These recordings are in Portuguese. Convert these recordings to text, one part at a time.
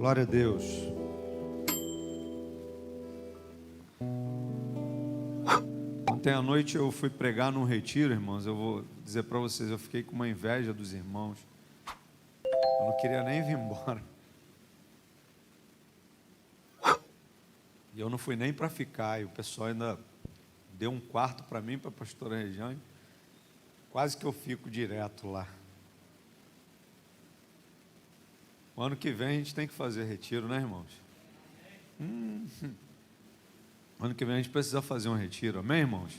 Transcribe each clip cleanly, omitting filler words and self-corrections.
Glória a Deus. Ontem à noite eu fui pregar num retiro, irmãos. Eu vou dizer para vocês, eu fiquei com uma inveja dos irmãos. Eu não queria nem vir embora. E eu não fui nem para ficar. E o pessoal ainda deu um quarto para mim, para a pastora Regiane. Quase que eu fico direto lá. O ano que vem a gente tem que fazer retiro, né, irmãos? Ano que vem a gente precisa fazer um retiro, amém, irmãos?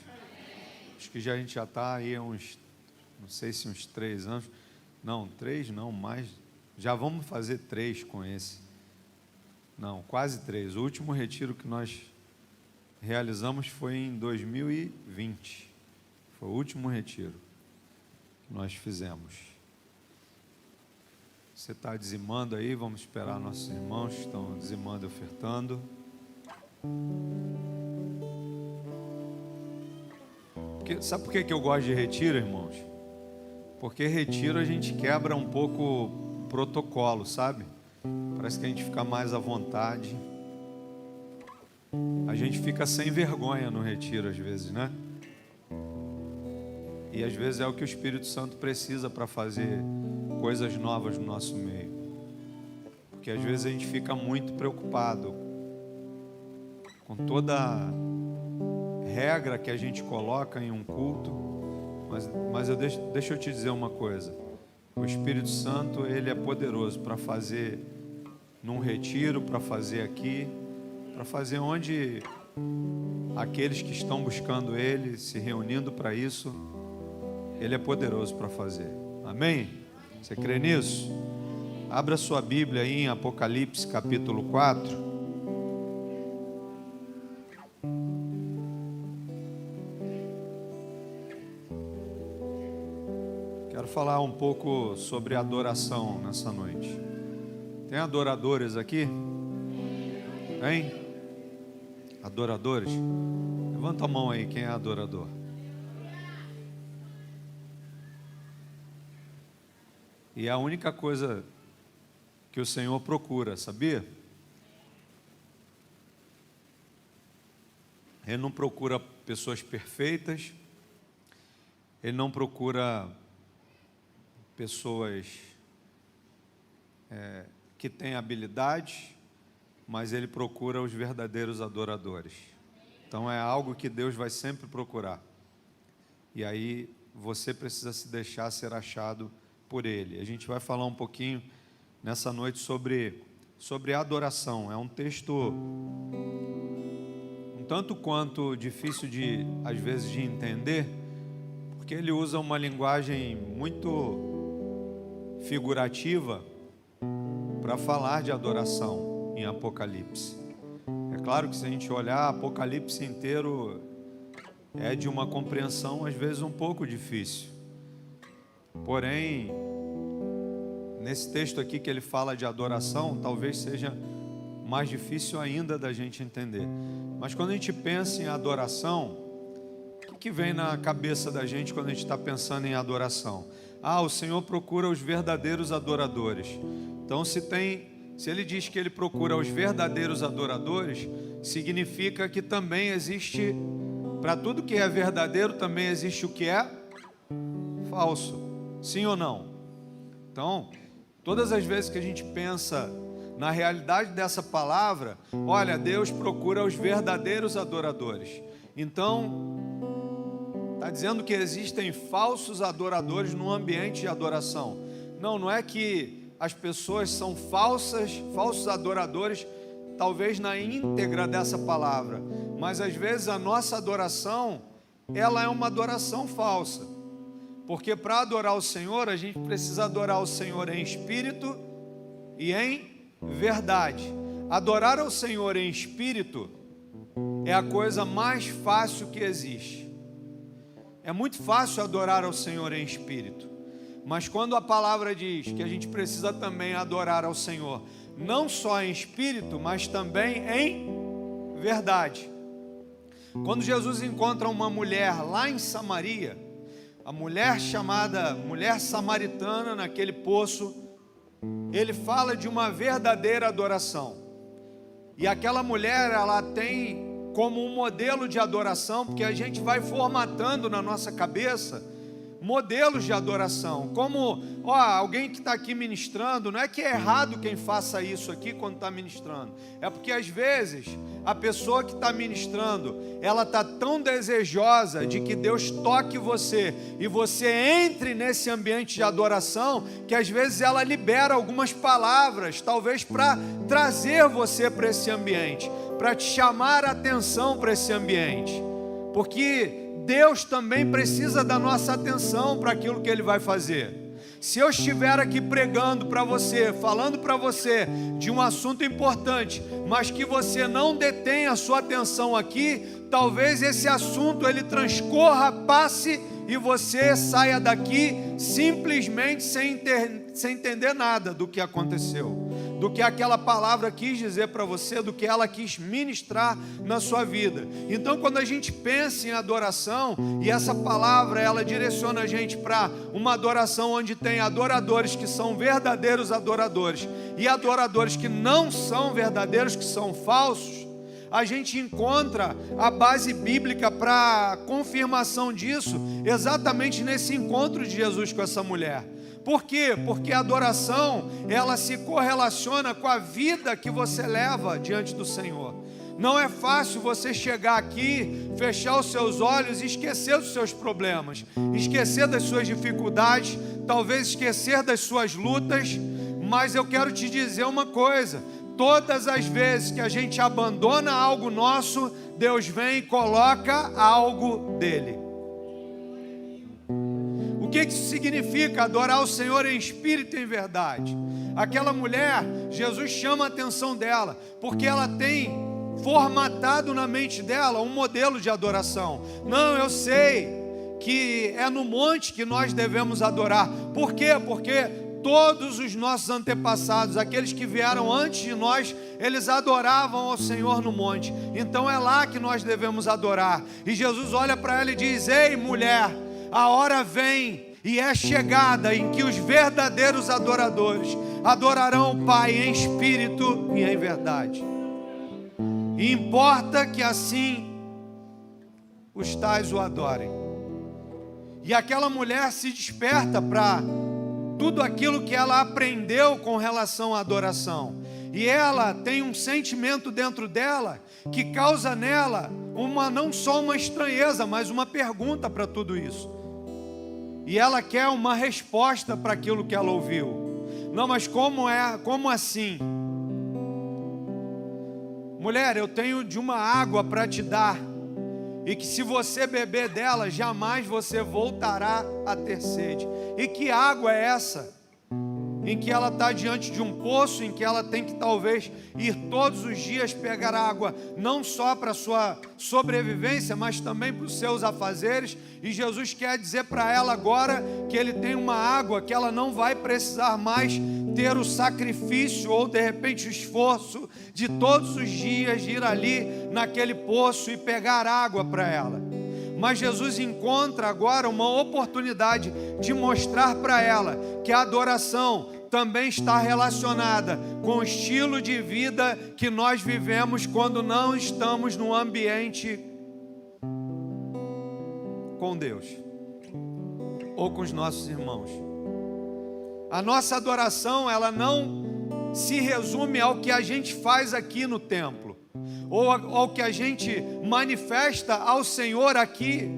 Acho que a gente já está aí uns, não sei se uns 3 anos. Não, 3 não, mais. Já vamos fazer 3 com esse. Não, quase 3. O último retiro que nós realizamos foi em 2020. Foi o último retiro que nós fizemos. Você está dizimando aí, vamos esperar nossos irmãos que estão dizimando e ofertando. Sabe por que eu gosto de retiro, irmãos? Porque retiro a gente quebra um pouco o protocolo, sabe? Parece que a gente fica mais à vontade. A gente fica sem vergonha no retiro às vezes, né? E às vezes é o que o Espírito Santo precisa para fazer coisas novas no nosso meio. Porque às vezes a gente fica muito preocupado com toda a regra que a gente coloca em um culto. Mas deixa eu te dizer uma coisa. O Espírito Santo, ele é poderoso para fazer num retiro, para fazer aqui, para fazer onde aqueles que estão buscando ele, se reunindo para isso, ele é poderoso para fazer. Amém? Você crê nisso? Abra sua Bíblia aí em Apocalipse capítulo 4. Quero falar um pouco sobre adoração nessa noite. Tem adoradores aqui? Tem? Adoradores? Levanta a mão aí, quem é adorador? E é a única coisa que o Senhor procura, sabia? Ele não procura pessoas perfeitas, ele não procura pessoas que têm habilidade, mas ele procura os verdadeiros adoradores. Então é algo que Deus vai sempre procurar. E aí você precisa se deixar ser achado por ele. A gente vai falar um pouquinho nessa noite sobre adoração. É um texto um tanto quanto difícil às vezes de entender, porque ele usa uma linguagem muito figurativa para falar de adoração em Apocalipse. É claro que se a gente olhar Apocalipse inteiro, é de uma compreensão às vezes um pouco difícil. Porém, nesse texto aqui que ele fala de adoração, talvez seja mais difícil ainda da gente entender. Mas quando a gente pensa em adoração, o que vem na cabeça da gente quando a gente está pensando em adoração? O Senhor procura os verdadeiros adoradores. Então, se ele diz que ele procura os verdadeiros adoradores, significa que também existe, para tudo que é verdadeiro, também existe o que é falso. Sim ou não? Então, todas as vezes que a gente pensa na realidade dessa palavra, olha, Deus procura os verdadeiros adoradores. Então, está dizendo que existem falsos adoradores no ambiente de adoração. Não é que as pessoas são falsos adoradores, talvez na íntegra dessa palavra, mas às vezes a nossa adoração, ela é uma adoração falsa. Porque para adorar o Senhor, a gente precisa adorar o Senhor em espírito e em verdade. Adorar ao Senhor em espírito é a coisa mais fácil que existe. É muito fácil adorar ao Senhor em espírito. Mas quando a palavra diz que a gente precisa também adorar ao Senhor, não só em espírito, mas também em verdade. Quando Jesus encontra uma mulher lá em Samaria, a mulher chamada mulher samaritana naquele poço, ele fala de uma verdadeira adoração. E aquela mulher, ela tem como um modelo de adoração, porque a gente vai formatando na nossa cabeça modelos de adoração, como alguém que está aqui ministrando. Não é que é errado quem faça isso aqui quando está ministrando, é porque às vezes a pessoa que está ministrando, ela está tão desejosa de que Deus toque você e você entre nesse ambiente de adoração, que às vezes ela libera algumas palavras, talvez para trazer você para esse ambiente, para te chamar a atenção para esse ambiente, porque Deus também precisa da nossa atenção para aquilo que Ele vai fazer. Se eu estiver aqui pregando para você, falando para você de um assunto importante, mas que você não detém a sua atenção aqui, talvez esse assunto ele transcorra, passe e você saia daqui simplesmente sem entender nada do que aconteceu, do que aquela palavra quis dizer para você, do que ela quis ministrar na sua vida. Então, quando a gente pensa em adoração, e essa palavra ela direciona a gente para uma adoração onde tem adoradores que são verdadeiros adoradores e adoradores que não são verdadeiros, que são falsos, a gente encontra a base bíblica para confirmação disso exatamente nesse encontro de Jesus com essa mulher. Por quê? Porque a adoração, ela se correlaciona com a vida que você leva diante do Senhor. Não é fácil você chegar aqui, fechar os seus olhos e esquecer dos seus problemas, esquecer das suas dificuldades, talvez esquecer das suas lutas, mas eu quero te dizer uma coisa: todas as vezes que a gente abandona algo nosso, Deus vem e coloca algo dele. O que isso significa? Adorar o Senhor em espírito e em verdade. Aquela mulher, Jesus chama a atenção dela, porque ela tem formatado na mente dela um modelo de adoração. Não, eu sei que é no monte que nós devemos adorar. Por quê? Porque todos os nossos antepassados, aqueles que vieram antes de nós, eles adoravam ao Senhor no monte. Então é lá que nós devemos adorar. E Jesus olha para ela e diz: ei, mulher, a hora vem e é chegada em que os verdadeiros adoradores adorarão o Pai em espírito e em verdade. E importa que assim os tais o adorem. E aquela mulher se desperta para tudo aquilo que ela aprendeu com relação à adoração. E ela tem um sentimento dentro dela que causa nela não só uma estranheza, mas uma pergunta para tudo isso. E ela quer uma resposta para aquilo que ela ouviu. Não, mas como assim? Mulher, eu tenho de uma água para te dar, e que se você beber dela, jamais você voltará a ter sede. E que água é essa? Em que ela está diante de um poço, em que ela tem que talvez ir todos os dias pegar água, não só para a sua sobrevivência, mas também para os seus afazeres. E Jesus quer dizer para ela agora que ele tem uma água que ela não vai precisar mais ter o sacrifício ou de repente o esforço de todos os dias ir ali naquele poço e pegar água para ela. Mas Jesus encontra agora uma oportunidade de mostrar para ela que a adoração também está relacionada com o estilo de vida que nós vivemos quando não estamos no ambiente com Deus ou com os nossos irmãos. A nossa adoração, ela não se resume ao que a gente faz aqui no templo, ou ao que a gente manifesta ao Senhor aqui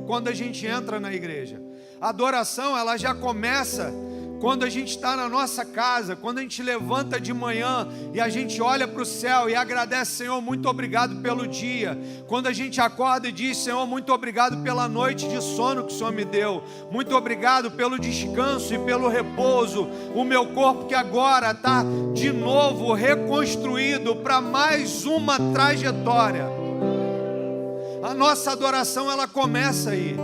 quando a gente entra na igreja. A adoração, ela já começa quando a gente está na nossa casa, quando a gente levanta de manhã e a gente olha para o céu e agradece: Senhor, muito obrigado pelo dia. Quando a gente acorda e diz: Senhor, muito obrigado pela noite de sono que o Senhor me deu, muito obrigado pelo descanso e pelo repouso, o meu corpo que agora está de novo reconstruído para mais uma trajetória. A nossa adoração, ela começa aí.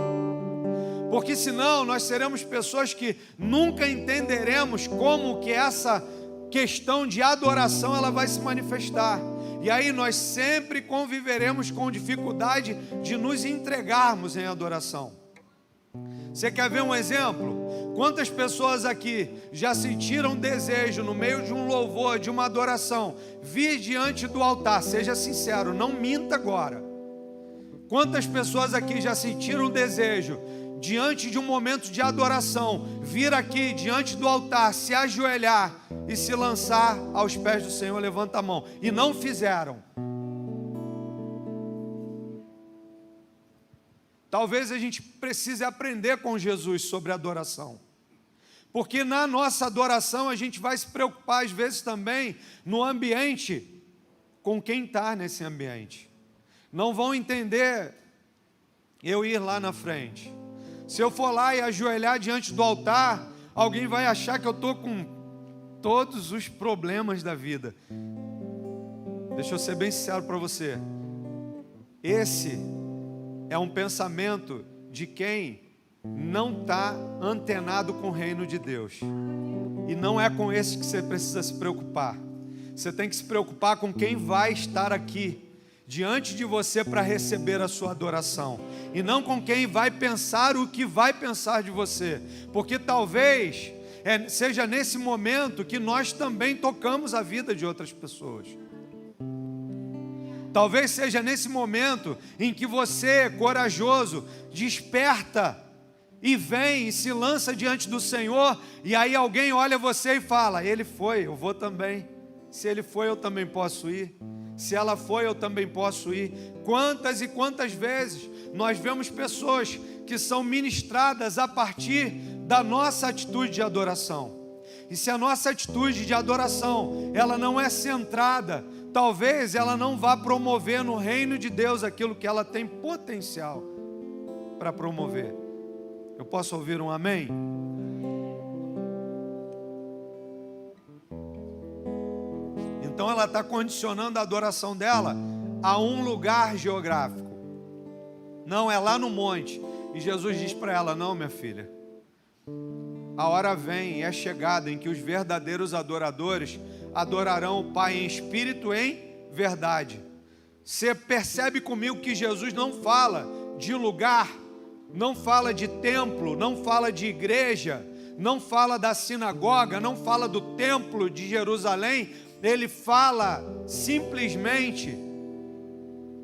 Porque senão nós seremos pessoas que nunca entenderemos como que essa questão de adoração ela vai se manifestar. E aí nós sempre conviveremos com dificuldade de nos entregarmos em adoração. Você quer ver um exemplo? Quantas pessoas aqui já sentiram desejo no meio de um louvor, de uma adoração, vir diante do altar? Seja sincero, não minta agora. Quantas pessoas aqui já sentiram desejo diante de um momento de adoração, vir aqui diante do altar, se ajoelhar e se lançar aos pés do Senhor? Levanta a mão. E não fizeram. Talvez a gente precise aprender com Jesus sobre adoração, porque na nossa adoração a gente vai se preocupar às vezes também no ambiente, com quem está nesse ambiente. Não vão entender eu ir lá na frente. Se eu for lá e ajoelhar diante do altar, alguém vai achar que eu estou com todos os problemas da vida. Deixa eu ser bem sincero para você. Esse é um pensamento de quem não está antenado com o reino de Deus. E não é com esse que você precisa se preocupar. Você tem que se preocupar com quem vai estar aqui diante de você para receber a sua adoração, e não com quem vai pensar o que vai pensar de você, porque talvez seja nesse momento que nós também tocamos a vida de outras pessoas. Talvez seja nesse momento em que você, corajoso, desperta e vem e se lança diante do Senhor, e aí alguém olha você e fala: ele foi, eu vou também. Se ele foi, eu também posso ir. Se ela foi, eu também posso ir. Quantas e quantas vezes nós vemos pessoas que são ministradas a partir da nossa atitude de adoração. E se a nossa atitude de adoração, ela não é centrada, talvez ela não vá promover no reino de Deus aquilo que ela tem potencial para promover. Eu posso ouvir um amém? Então ela está condicionando a adoração dela a um lugar geográfico. Não, é lá no monte. E Jesus diz para ela: não, minha filha, a hora vem e é chegada em que os verdadeiros adoradores adorarão o Pai em espírito e em verdade. Você percebe comigo que Jesus não fala de lugar, não fala de templo, não fala de igreja, não fala da sinagoga, não fala do templo de Jerusalém. Ele fala simplesmente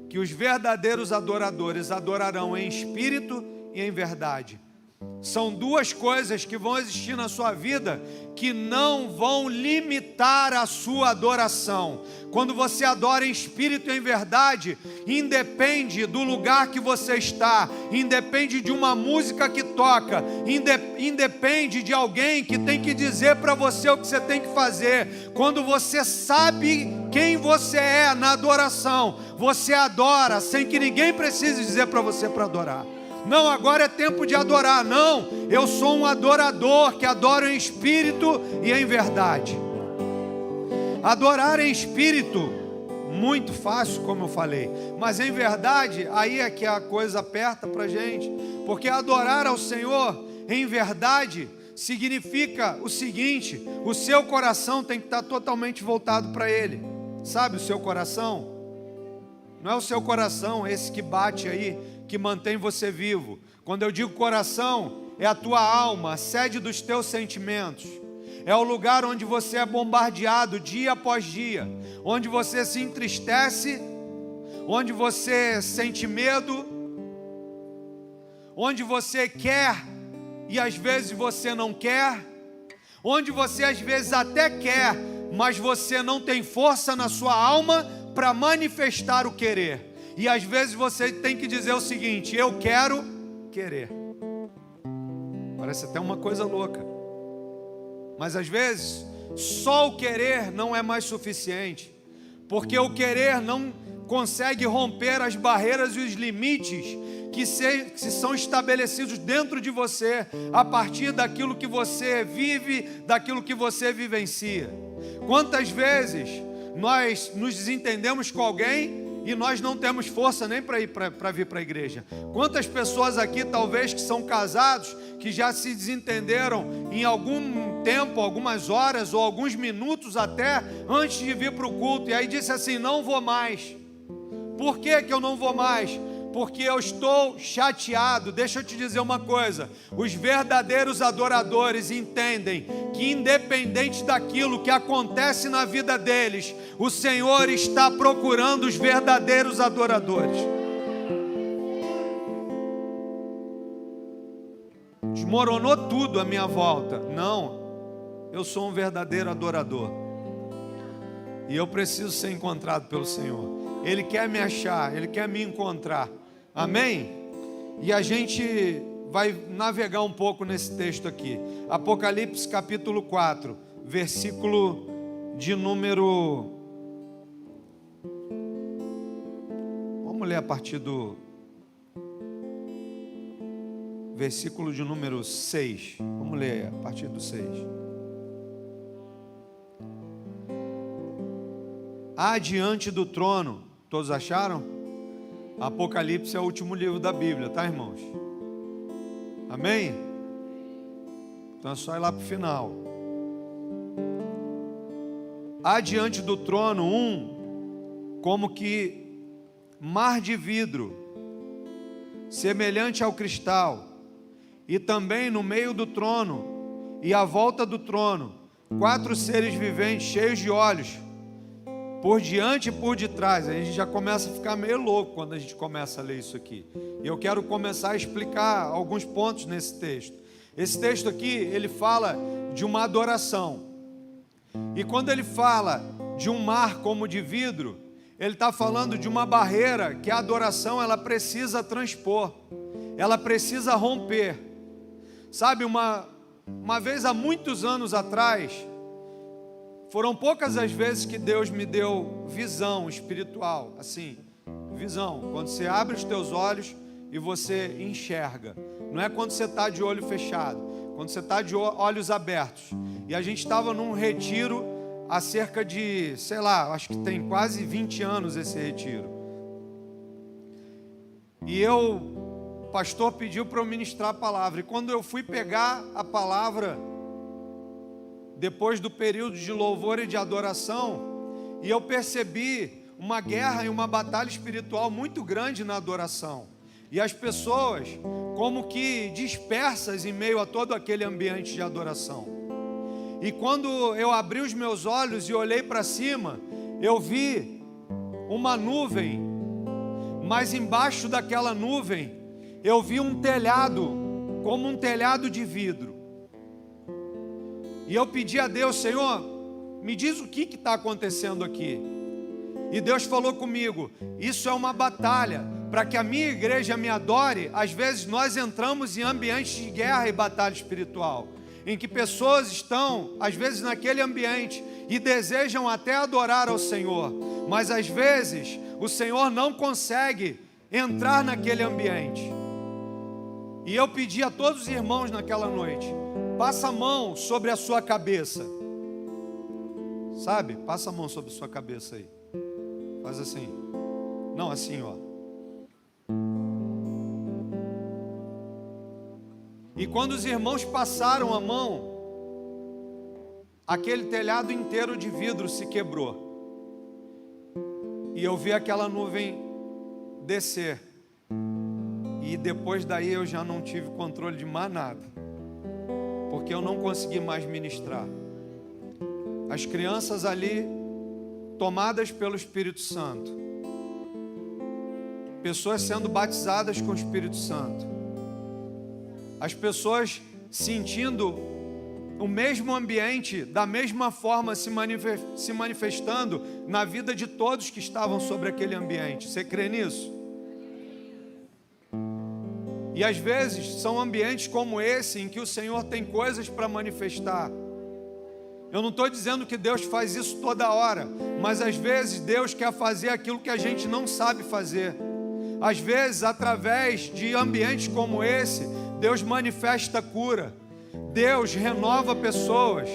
que os verdadeiros adoradores adorarão em espírito e em verdade. São duas coisas que vão existir na sua vida que não vão limitar a sua adoração. Quando você adora em espírito e em verdade, independe do lugar que você está, independe de uma música que toca, independe de alguém que tem que dizer para você o que você tem que fazer. Quando você sabe quem você é na adoração, você adora sem que ninguém precise dizer para você para adorar. Não, agora é tempo de adorar. Não, eu sou um adorador que adoro em espírito e em verdade. Adorar em espírito, muito fácil, como eu falei, mas em verdade, aí é que a coisa aperta para a gente, porque adorar ao Senhor em verdade significa o seguinte: o seu coração tem que estar totalmente voltado para Ele. Sabe o seu coração? Não é o seu coração esse que bate aí, que mantém você vivo. Quando eu digo coração, é a tua alma, a sede dos teus sentimentos. É o lugar onde você é bombardeado dia após dia, onde você se entristece, onde você sente medo, onde você quer e às vezes você não quer, onde você às vezes até quer, mas você não tem força na sua alma para manifestar o querer. E às vezes você tem que dizer o seguinte: eu quero querer. Parece até uma coisa louca, mas às vezes só o querer não é mais suficiente, porque o querer não consegue romper as barreiras e os limites que são estabelecidos dentro de você, a partir daquilo que você vive, daquilo que você vivencia. Quantas vezes nós nos desentendemos com alguém e nós não temos força nem para vir para a igreja? Quantas pessoas aqui, talvez, que são casados, que já se desentenderam em algum tempo, algumas horas ou alguns minutos até, antes de vir para o culto, e aí disse assim: não vou mais. Por que eu não vou mais? porque eu estou chateado. Deixa eu te dizer uma coisa: os verdadeiros adoradores entendem que, independente daquilo que acontece na vida deles, o Senhor está procurando os verdadeiros adoradores. Desmoronou tudo à minha volta. Não, eu sou um verdadeiro adorador e eu preciso ser encontrado pelo Senhor. Ele quer me achar, Ele quer me encontrar. Amém? E a gente vai navegar um pouco nesse texto aqui. Apocalipse capítulo 4, versículo de número... Vamos ler a partir do versículo de número 6. Vamos ler a partir do 6. Há diante do trono, todos acharam? Apocalipse é o último livro da Bíblia, tá, irmãos? Amém? Então é só ir lá para o final. Há diante do trono como que mar de vidro, semelhante ao cristal, e também no meio do trono e à volta do trono, 4 seres viventes cheios de olhos, por diante e por detrás. A gente já começa a ficar meio louco quando a gente começa a ler isso aqui. E eu quero começar a explicar alguns pontos nesse texto. Esse texto aqui, ele fala de uma adoração. E quando ele fala de um mar como de vidro, ele está falando de uma barreira que a adoração ela precisa transpor, ela precisa romper. Sabe, uma vez há muitos anos atrás, foram poucas as vezes que Deus me deu visão espiritual, assim, visão, quando você abre os teus olhos e você enxerga. Não é quando você está de olho fechado, quando você está de olhos abertos. E a gente estava num retiro há cerca de, sei lá, acho que tem quase 20 anos esse retiro. E o pastor pediu para eu ministrar a palavra. E quando eu fui pegar a palavra, depois do período de louvor e de adoração, e eu percebi uma guerra e uma batalha espiritual muito grande na adoração. E as pessoas como que dispersas em meio a todo aquele ambiente de adoração. E quando eu abri os meus olhos e olhei para cima, eu vi uma nuvem, mas embaixo daquela nuvem eu vi um telhado, como um telhado de vidro. E eu pedi a Deus: Senhor, me diz o que está acontecendo aqui. E Deus falou comigo: isso é uma batalha, para que a minha igreja me adore. Às vezes nós entramos em ambientes de guerra e batalha espiritual, em que pessoas estão, às vezes, naquele ambiente e desejam até adorar ao Senhor, mas às vezes o Senhor não consegue entrar naquele ambiente. E eu pedi a todos os irmãos naquela noite: passa a mão sobre a sua cabeça. Sabe? Passa a mão sobre a sua cabeça aí. Faz assim. Não, assim, ó. E quando os irmãos passaram a mão, aquele telhado inteiro de vidro se quebrou. E eu vi aquela nuvem descer. E depois daí eu já não tive controle de mais nada, porque eu não consegui mais ministrar. As crianças ali, tomadas pelo Espírito Santo, pessoas sendo batizadas com o Espírito Santo, as pessoas sentindo o mesmo ambiente, da mesma forma se manifestando na vida de todos que estavam sobre aquele ambiente. Você crê nisso? E às vezes são ambientes como esse em que o Senhor tem coisas para manifestar. Eu não estou dizendo que Deus faz isso toda hora, mas às vezes Deus quer fazer aquilo que a gente não sabe fazer. Às vezes, através de ambientes como esse, Deus manifesta cura, Deus renova pessoas,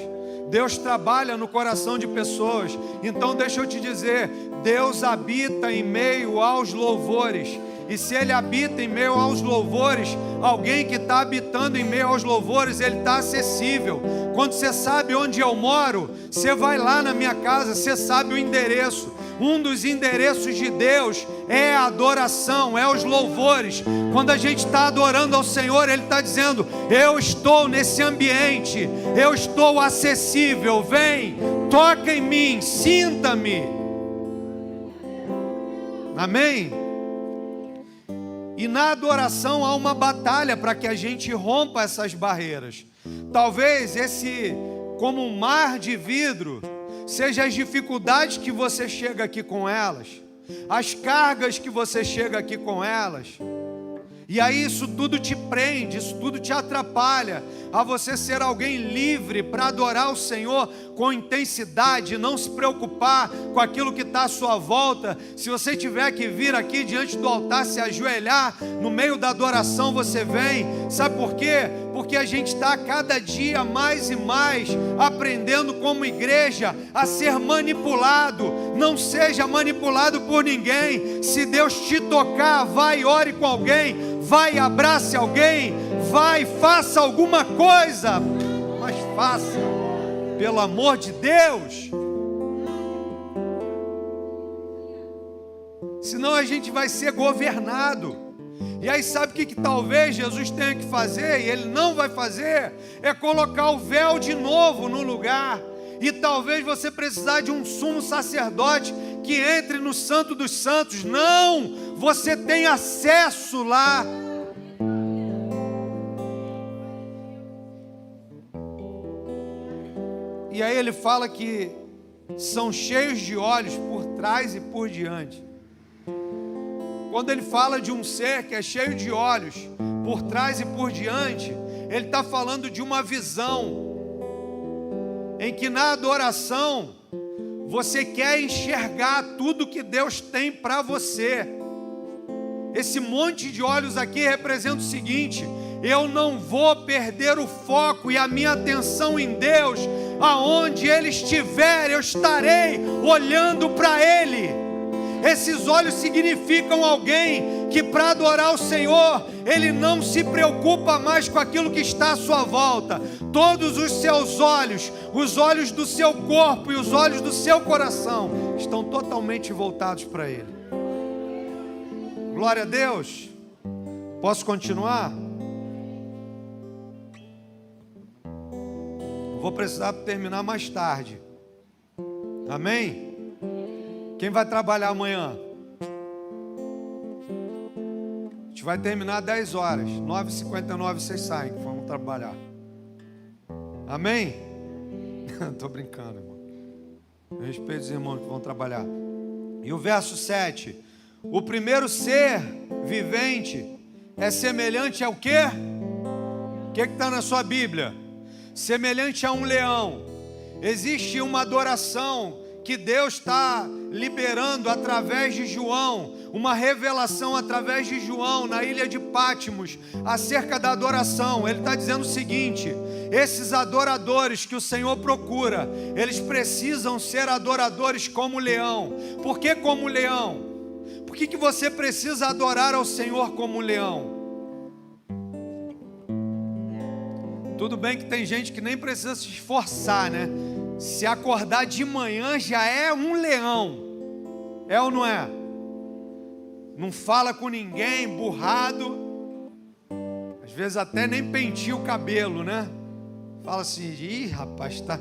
Deus trabalha no coração de pessoas. Então deixa eu te dizer, Deus habita em meio aos louvores. E se Ele habita em meio aos louvores, alguém que está habitando em meio aos louvores, Ele está acessível. Quando você sabe onde eu moro, você vai lá na minha casa, você sabe o endereço. Um dos endereços de Deus é a adoração, é os louvores. Quando a gente está adorando ao Senhor, Ele está dizendo: eu estou nesse ambiente, eu estou acessível, vem, toca em mim, sinta-me. Amém? E na adoração há uma batalha para que a gente rompa essas barreiras. Talvez esse, como um mar de vidro, seja as dificuldades que você chega aqui com elas, as cargas que você chega aqui com elas. E aí isso tudo te prende, isso tudo te atrapalha a você ser alguém livre para adorar o Senhor com intensidade, não se preocupar com aquilo que está à sua volta. Se você tiver que vir aqui diante do altar, se ajoelhar, no meio da adoração você vem. Sabe por quê? Porque a gente está cada dia mais e mais aprendendo como igreja a ser manipulado. Não seja manipulado por ninguém. Se Deus te tocar, vai, ore com alguém, vai, abrace alguém, vai, faça alguma coisa, mas faça, pelo amor de Deus. Senão a gente vai ser governado. E aí sabe o que talvez Jesus tenha que fazer, e Ele não vai fazer? É colocar o véu de novo no lugar. E talvez você precisar de um sumo sacerdote que entre no Santo dos Santos. Não, você tem acesso lá. E aí ele fala que são cheios de olhos por trás e por diante. Quando ele fala de um ser que é cheio de olhos por trás e por diante, ele está falando de uma visão, em que na adoração, você quer enxergar tudo que Deus tem para você. Esse monte de olhos aqui representa o seguinte: eu não vou perder o foco e a minha atenção em Deus. Aonde Ele estiver, eu estarei olhando para Ele. Esses olhos significam alguém que para adorar o Senhor, ele não se preocupa mais com aquilo que está à sua volta. Todos os seus olhos, os olhos do seu corpo e os olhos do seu coração estão totalmente voltados para Ele. Glória a Deus. Posso continuar? Vou precisar terminar mais tarde. Amém? Quem vai trabalhar amanhã? A gente vai terminar 10 horas. 9h59 vocês saem, que vamos trabalhar. Amém? Estou brincando, irmão. Eu respeito os irmãos que vão trabalhar. E o verso 7. O primeiro ser vivente é semelhante ao quê? O que está na sua Bíblia? Semelhante a um leão. Existe uma adoração que Deus está liberando através de João, uma revelação através de João na ilha de Patmos, acerca da adoração. Ele está dizendo o seguinte: esses adoradores que o Senhor procura, eles precisam ser adoradores como leão. Por que como leão? Por que você precisa adorar ao Senhor como leão? Tudo bem que tem gente que nem precisa se esforçar, né? Se acordar de manhã já é um leão. É ou não é? Não fala com ninguém, burrado. Às vezes até nem penteia o cabelo, né? Fala assim: ih, rapaz, tá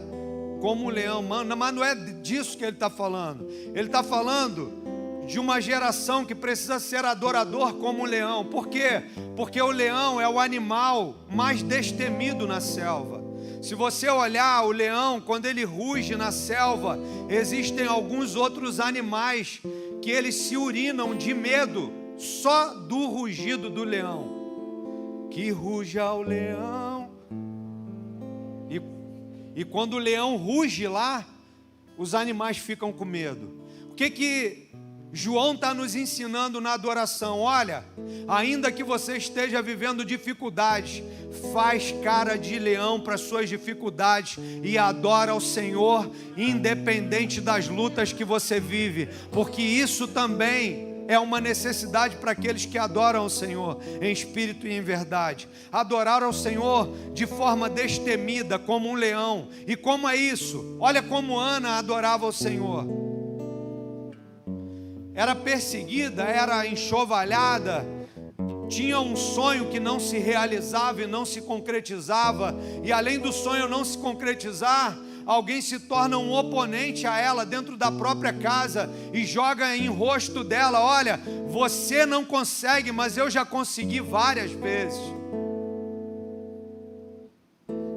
como um leão. Mano, mas não é disso que ele está falando. Ele está falando de uma geração que precisa ser adorador como um leão. Por quê? Porque o leão é o animal mais destemido na selva. Se você olhar o leão, quando ele ruge na selva, existem alguns outros animais que eles se urinam de medo só do rugido do leão. Que ruja o leão. E quando o leão ruge lá, os animais ficam com medo. O que João está nos ensinando na adoração? Olha, ainda que você esteja vivendo dificuldades, faz cara de leão para suas dificuldades e adora ao Senhor, independente das lutas que você vive, porque isso também é uma necessidade para aqueles que adoram ao Senhor em espírito e em verdade. Adorar ao Senhor de forma destemida, como um leão. E como é isso? Olha como Ana adorava ao Senhor. era perseguida, era enxovalhada, tinha um sonho que não se realizava e não se concretizava, e além do sonho não se concretizar, alguém se torna um oponente a ela dentro da própria casa e joga em rosto dela: olha, você não consegue, mas eu já consegui várias vezes.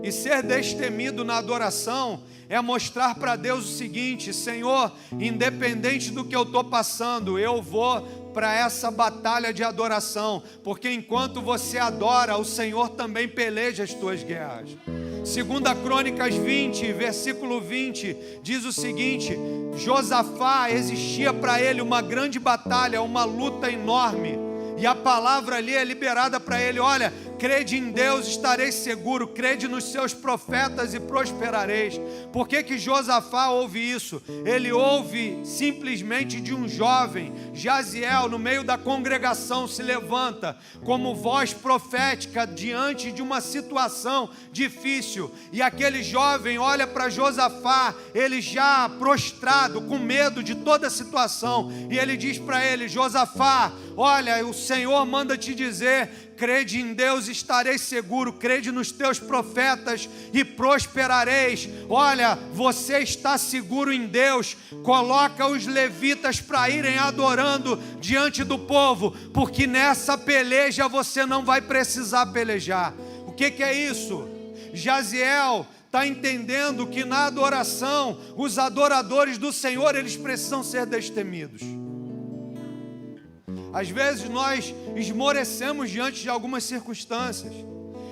E ser destemido na adoração é mostrar para Deus o seguinte: Senhor, independente do que eu estou passando, eu vou para essa batalha de adoração, porque enquanto você adora, o Senhor também peleja as tuas guerras. 2 Crônicas 20, versículo 20, diz o seguinte: Josafá, existia para ele uma grande batalha, uma luta enorme, e a palavra ali é liberada para ele: olha, crede em Deus, estareis seguro, crede nos seus profetas e prosperareis. Por que Josafá ouve isso? Ele ouve simplesmente de um jovem, Jaziel, no meio da congregação, se levanta como voz profética diante de uma situação difícil, e aquele jovem olha para Josafá, ele já prostrado, com medo de toda a situação, e ele diz para ele: Josafá, olha, o Senhor manda te dizer, crede em Deus, estareis seguro, crede nos teus profetas e prosperareis. Olha, você está seguro em Deus, coloca os levitas para irem adorando diante do povo, porque nessa peleja você não vai precisar pelejar. O que é isso? Jaziel está entendendo que na adoração, os adoradores do Senhor, eles precisam ser destemidos. Às vezes nós esmorecemos diante de algumas circunstâncias,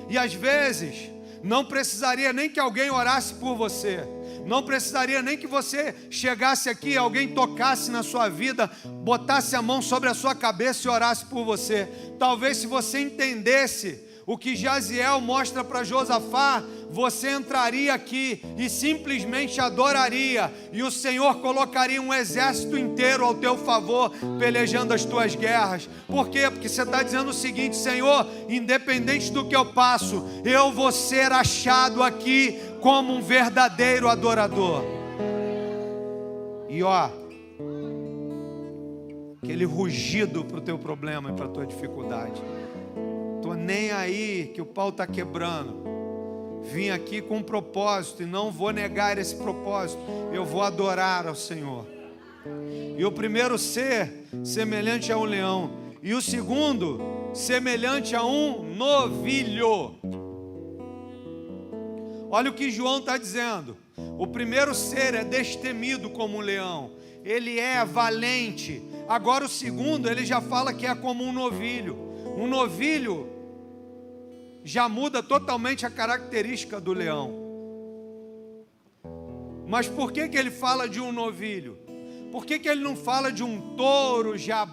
e às vezes não precisaria nem que alguém orasse por você, não precisaria nem que você chegasse aqui, alguém tocasse na sua vida, botasse a mão sobre a sua cabeça e orasse por você. Talvez, se você entendesse o que Jaziel mostra para Josafá, você entraria aqui e simplesmente adoraria, e o Senhor colocaria um exército inteiro ao teu favor, pelejando as tuas guerras. Por quê? Porque você está dizendo o seguinte: Senhor, independente do que eu passo, eu vou ser achado aqui como um verdadeiro adorador. E ó, aquele rugido para o teu problema e para a tua dificuldade: estou nem aí que o pau está quebrando, vim aqui com um propósito e não vou negar esse propósito, eu vou adorar ao Senhor. E o primeiro ser semelhante a um leão, e o segundo semelhante a um novilho. Olha o que João está dizendo: o primeiro ser é destemido como um leão, ele é valente. Agora o segundo, ele já fala que é como um novilho. Um novilho já muda totalmente a característica do leão. Mas por que ele fala de um novilho? Por que ele não fala de um touro já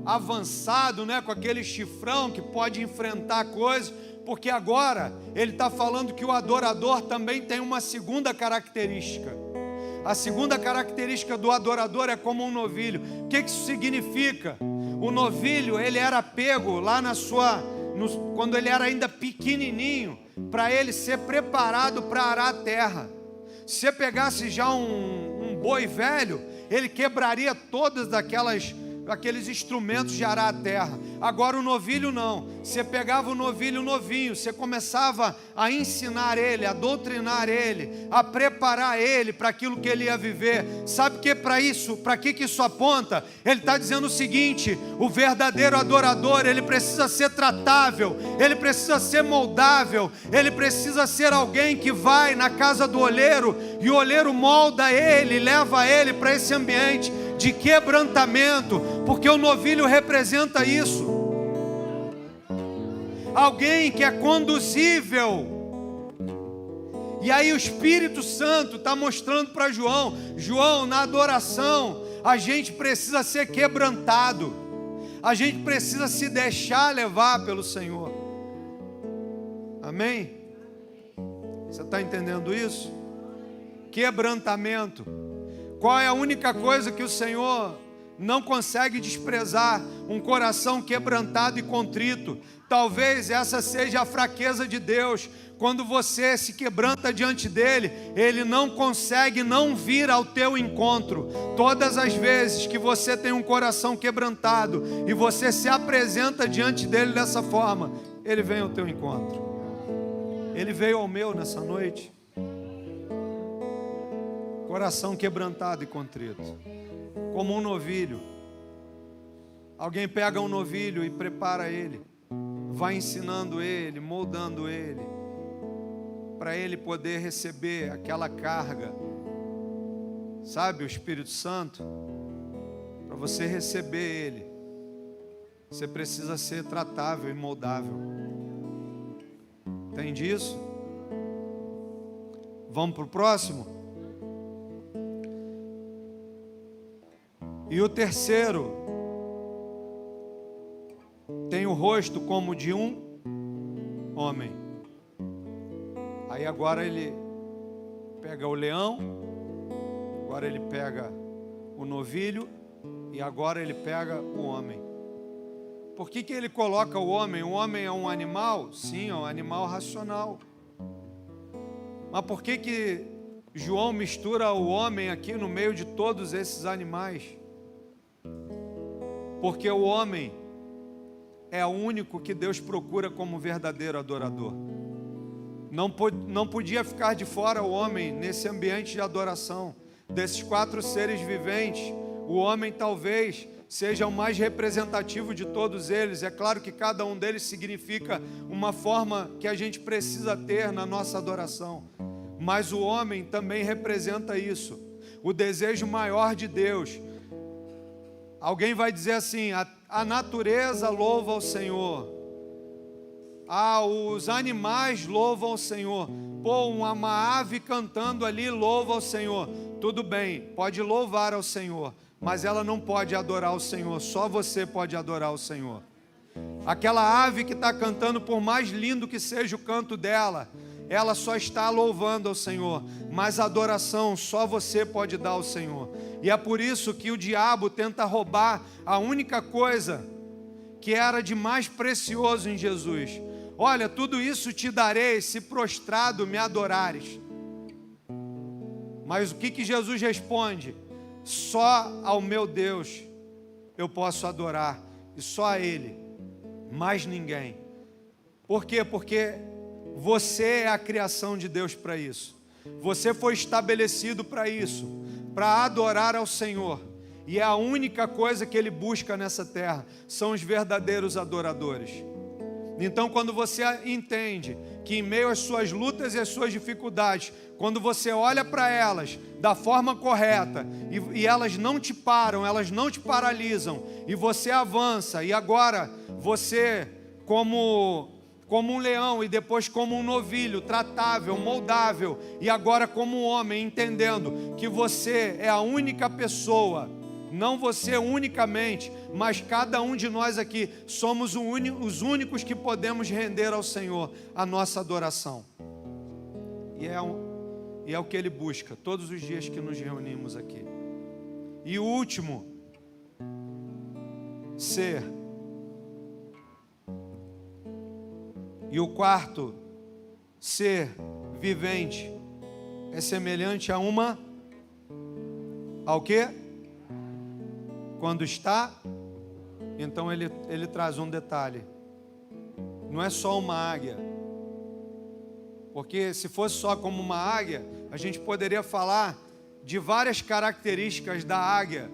avançado, né, com aquele chifrão que pode enfrentar coisas? Porque agora ele está falando que o adorador também tem uma segunda característica. A segunda característica do adorador é como um novilho. O que isso significa? O novilho, ele era pego lá quando ele era ainda pequenininho, para ele ser preparado para arar a terra. Se você pegasse já um boi velho, ele quebraria todas aqueles instrumentos de arar a terra. Agora o novilho não. Você pegava o novilho novinho, você começava a ensinar ele, a doutrinar ele, a preparar ele para aquilo que ele ia viver. Sabe que para que isso aponta? Ele está dizendo o seguinte: o verdadeiro adorador, ele precisa ser tratável, ele precisa ser moldável, ele precisa ser alguém que vai na casa do olheiro, e o olheiro molda ele, leva ele para esse ambiente de quebrantamento, porque o novilho representa isso. Alguém que é conduzível. E aí o Espírito Santo está mostrando para João, na adoração, a gente precisa ser quebrantado, a gente precisa se deixar levar pelo Senhor. Amém? Você está entendendo isso? Quebrantamento. Qual é a única coisa que o Senhor não consegue desprezar um coração quebrantado e contrito. Talvez essa seja a fraqueza de Deus. Quando você se quebranta diante dele, ele não consegue não vir ao teu encontro. Todas as vezes que você tem um coração quebrantado e você se apresenta diante dele dessa forma, ele vem ao teu encontro. Ele veio ao meu nessa noite. Coração quebrantado e contrito, como um novilho. Alguém pega um novilho e prepara ele, vai ensinando ele, moldando ele, para ele poder receber aquela carga, sabe, o Espírito Santo. Para você receber ele, você precisa ser tratável e moldável. Entende isso? Vamos para o próximo? E o terceiro tem o rosto como de um homem. Aí agora ele pega o leão, agora ele pega o novilho e agora ele pega o homem. Por que ele coloca o homem? O homem é um animal? Sim, é um animal racional. Mas por que João mistura o homem aqui no meio de todos esses animais? Porque o homem é o único que Deus procura como verdadeiro adorador. Não podia ficar de fora o homem nesse ambiente de adoração. Desses 4 seres viventes, o homem talvez seja o mais representativo de todos eles. É claro que cada um deles significa uma forma que a gente precisa ter na nossa adoração. Mas o homem também representa isso, o desejo maior de Deus. Alguém vai dizer assim: a natureza louva ao Senhor, os animais louvam ao Senhor. Pô, uma ave cantando ali louva ao Senhor. Tudo bem, pode louvar ao Senhor, mas ela não pode adorar o Senhor. Só você pode adorar o Senhor. Aquela ave que está cantando, por mais lindo que seja o canto dela, ela só está louvando ao Senhor, mas a adoração só você pode dar ao Senhor. E é por isso que o diabo tenta roubar a única coisa que era de mais precioso em Jesus. Olha, tudo isso te darei se prostrado me adorares. Mas o que Jesus responde? Só ao meu Deus eu posso adorar, e só a Ele, mais ninguém. Por quê? Porque você é a criação de Deus para isso. Você foi estabelecido para isso, para adorar ao Senhor. E é a única coisa que Ele busca nessa terra, são os verdadeiros adoradores. Então, quando você entende que em meio às suas lutas e às suas dificuldades, quando você olha para elas da forma correta, e elas não te param, elas não te paralisam, e você avança, e agora você, como um leão, e depois como um novilho, tratável, moldável, e agora como um homem, entendendo que você é a única pessoa, não você unicamente, mas cada um de nós aqui somos os únicos que podemos render ao Senhor a nossa adoração. E é o que Ele busca todos os dias que nos reunimos aqui. E o último, ser. E o quarto, ser vivente, é semelhante a ao quê? Quando está, então ele traz um detalhe. Não é só uma águia. Porque se fosse só como uma águia, a gente poderia falar de várias características da águia.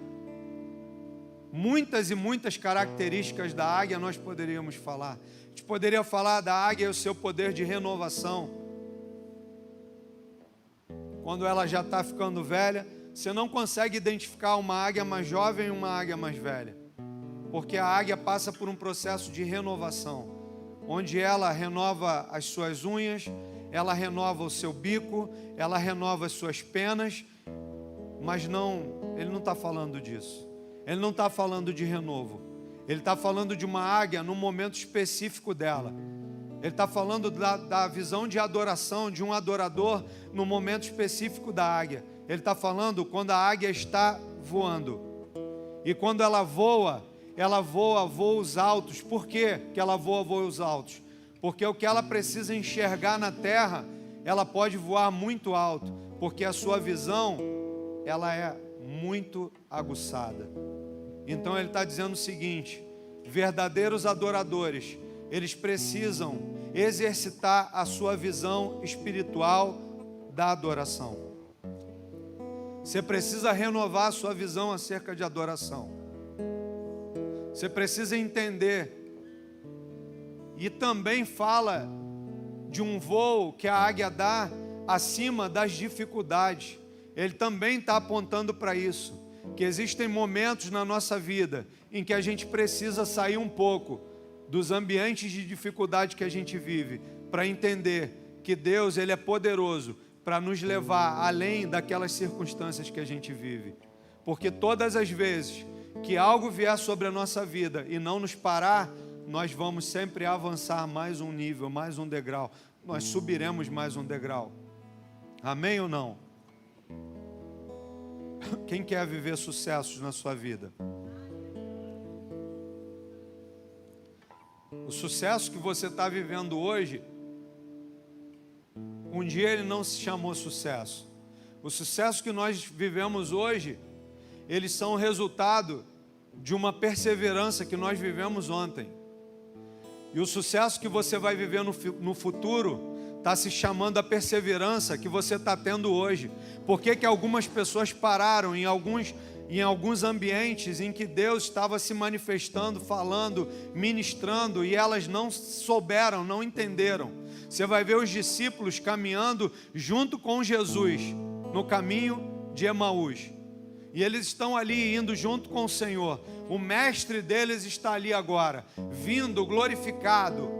Muitas e muitas características da águia nós poderíamos falar. A gente poderia falar da águia e o seu poder de renovação. Quando ela já está ficando velha, você não consegue identificar uma águia mais jovem e uma águia mais velha. Porque a águia passa por um processo de renovação, onde ela renova as suas unhas, ela renova o seu bico, ela renova as suas penas, mas ele não está falando disso. Ele não está falando de renovo. Ele está falando de uma águia num momento específico dela. Ele está falando da visão de adoração, de um adorador no momento específico da águia. Ele está falando quando a águia está voando. E quando ela voa voos altos. Por quê que ela voa voos altos? Porque o que ela precisa enxergar na terra, ela pode voar muito alto, porque a sua visão, ela é muito aguçada. Então ele está dizendo o seguinte: verdadeiros adoradores, eles precisam exercitar a sua visão espiritual da adoração. Você precisa renovar a sua visão acerca de adoração. Você precisa entender. E também fala de um voo que a águia dá acima das dificuldades. Ele também está apontando para isso, que existem momentos na nossa vida em que a gente precisa sair um pouco dos ambientes de dificuldade que a gente vive, para entender que Deus, Ele é poderoso para nos levar além daquelas circunstâncias que a gente vive. Porque todas as vezes que algo vier sobre a nossa vida e não nos parar, nós vamos sempre avançar mais um nível, mais um degrau. Nós subiremos mais um degrau. Amém ou não? Quem quer viver sucessos na sua vida? O sucesso que você está vivendo hoje, um dia ele não se chamou sucesso. O sucesso que nós vivemos hoje, eles são o resultado de uma perseverança que nós vivemos ontem. E o sucesso que você vai viver no futuro está se chamando a perseverança que você está tendo hoje. Por que algumas pessoas pararam em alguns ambientes em que Deus estava se manifestando, falando, ministrando, e elas não souberam, não entenderam? Você vai ver os discípulos caminhando junto com Jesus no caminho de Emaús. E eles estão ali indo junto com o Senhor. O mestre deles está ali agora, vindo glorificado,